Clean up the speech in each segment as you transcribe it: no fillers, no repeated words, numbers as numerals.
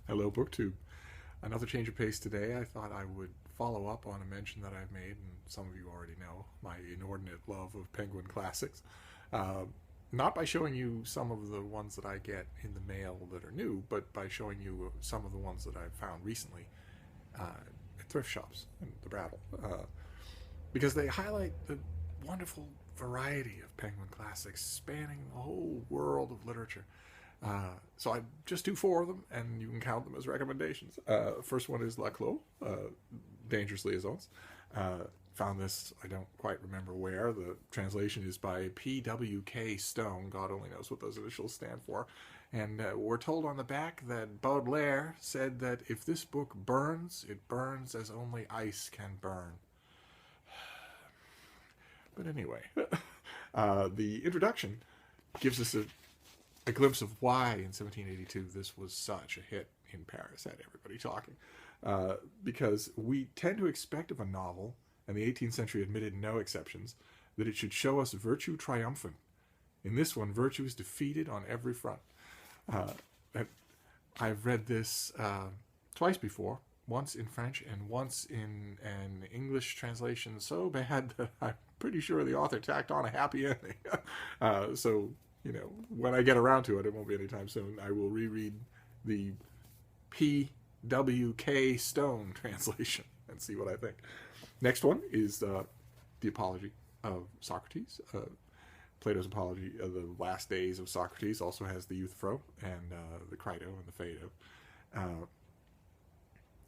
Hello, BookTube. Another change of pace today. I thought I would follow up on a mention that I've made, and some of you already know my inordinate love of Penguin Classics. Uh, Not by showing you some of the ones that I get in the mail that are new, but by showing you some of the ones that I've found recently at thrift shops in the Brattle. Because they highlight the wonderful variety of Penguin Classics spanning the whole world of literature. So I just do four of them, and you can count them as recommendations. First one is Laclos, Dangerous Liaisons. Found this, I don't quite remember where. The translation is by P.W.K. Stone. God only knows what those initials stand for. And we're told on the back that Baudelaire said that if this book burns, it burns as only ice can burn. But anyway, the introduction gives us a glimpse of why in 1782 this was such a hit in Paris, had everybody talking. Because we tend to expect of a novel, and the 18th century admitted no exceptions, that it should show us virtue triumphant. In this one, virtue is defeated on every front. I've read this twice before, once in French and once in an English translation so bad that I'm pretty sure the author tacked on a happy ending. So, when I get around to it, it won't be anytime soon, I will reread the P.W.K. Stone translation and see what I think. Next one is the Apology of Socrates. Plato's Apology of the Last Days of Socrates also has the Euthyphro and the Crito and the Phaedo.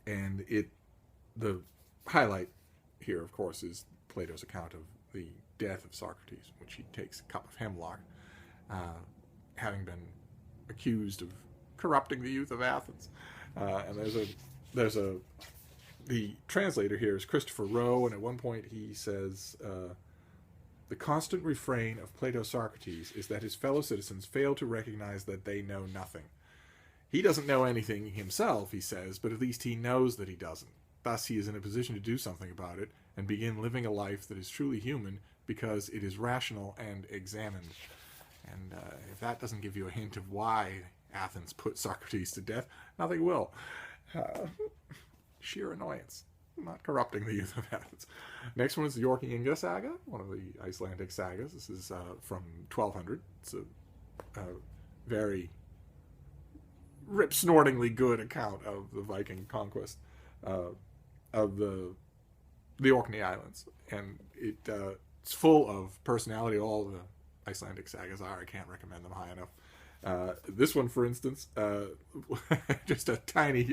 And the highlight here, of course, is Plato's account of the death of Socrates, in which he takes a cup of hemlock, having been accused of corrupting the youth of Athens. And the translator here is Christopher Rowe, and at one point he says, the constant refrain of Plato's Socrates is that his fellow citizens fail to recognize that they know nothing. He doesn't know anything himself, he says, but at least he knows that he doesn't. Thus, he is in a position to do something about it and begin living a life that is truly human because it is rational and examined. And if that doesn't give you a hint of why Athens put Socrates to death, nothing will. Sheer annoyance. Not corrupting the youth of Athens. Next one is the York Inga saga, one of the Icelandic sagas. This is from 1200. It's a very rip-snortingly good account of the Viking conquest of the Orkney Islands. And it's full of personality. All the Icelandic sagas are. I can't recommend them high enough. This one, for instance, just a tiny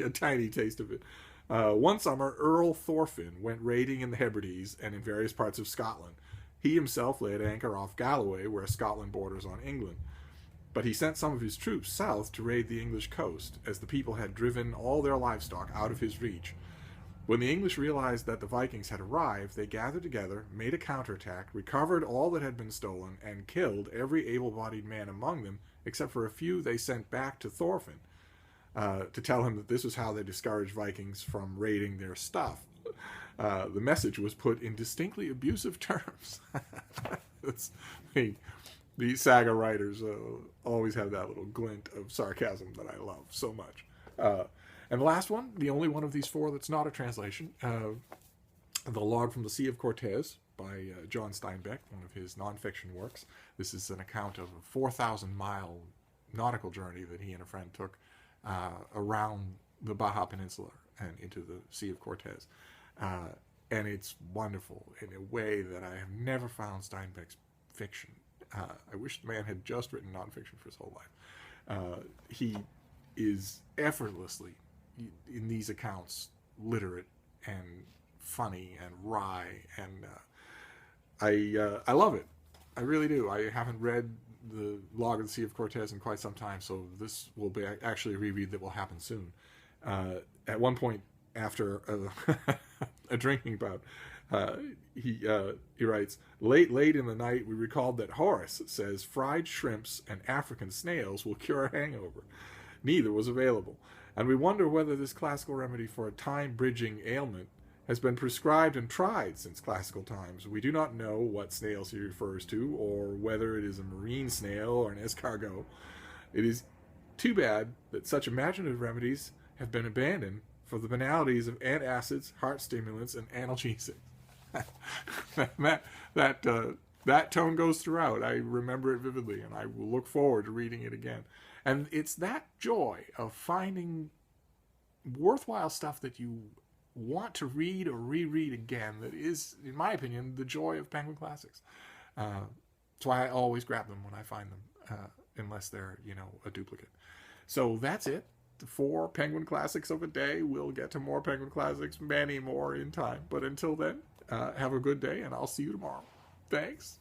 taste of it. One summer, Earl Thorfinn went raiding in the Hebrides and in various parts of Scotland. He himself lay at anchor off Galloway, where Scotland borders on England. But he sent some of his troops south to raid the English coast, as the people had driven all their livestock out of his reach. When the English realized that the Vikings had arrived, they gathered together, made a counterattack, recovered all that had been stolen, and killed every able-bodied man among them, except for a few they sent back to Thorfinn, to tell him that this was how they discouraged Vikings from raiding their stuff. The message was put in distinctly abusive terms. The saga writers always have that little glint of sarcasm that I love so much. And the last one, the only one of these four that's not a translation, The Log from the Sea of Cortez by John Steinbeck, one of his nonfiction works. This is an account of a 4,000-mile nautical journey that he and a friend took around the Baja Peninsula and into the Sea of Cortez. And it's wonderful in a way that I have never found Steinbeck's fiction. I wish the man had just written nonfiction for his whole life. He is effortlessly, in these accounts, literate and funny and wry, and I love it. I really do. I haven't read The Log of the Sea of Cortez in quite some time, so this will be actually a reread that will happen soon. At one point, after a drinking bout, he writes, late in the night we recalled that Horace says fried shrimps and African snails will cure a hangover. Neither was available, and we wonder whether this classical remedy for a time-bridging ailment has been prescribed and tried since classical times. We do not know what snails he refers to, or whether it is a marine snail or an escargot. It is too bad that such imaginative remedies have been abandoned for the banalities of antacids, heart stimulants, and analgesics. that tone goes throughout. I remember it vividly, and I will look forward to reading it again. And it's that joy of finding worthwhile stuff that you want to read or reread again that is, in my opinion, the joy of Penguin Classics. That's why I always grab them when I find them, unless they're, a duplicate. So that's it for Penguin Classics of a day. We'll get to more Penguin Classics, many more in time. But until then, have a good day, and I'll see you tomorrow. Thanks.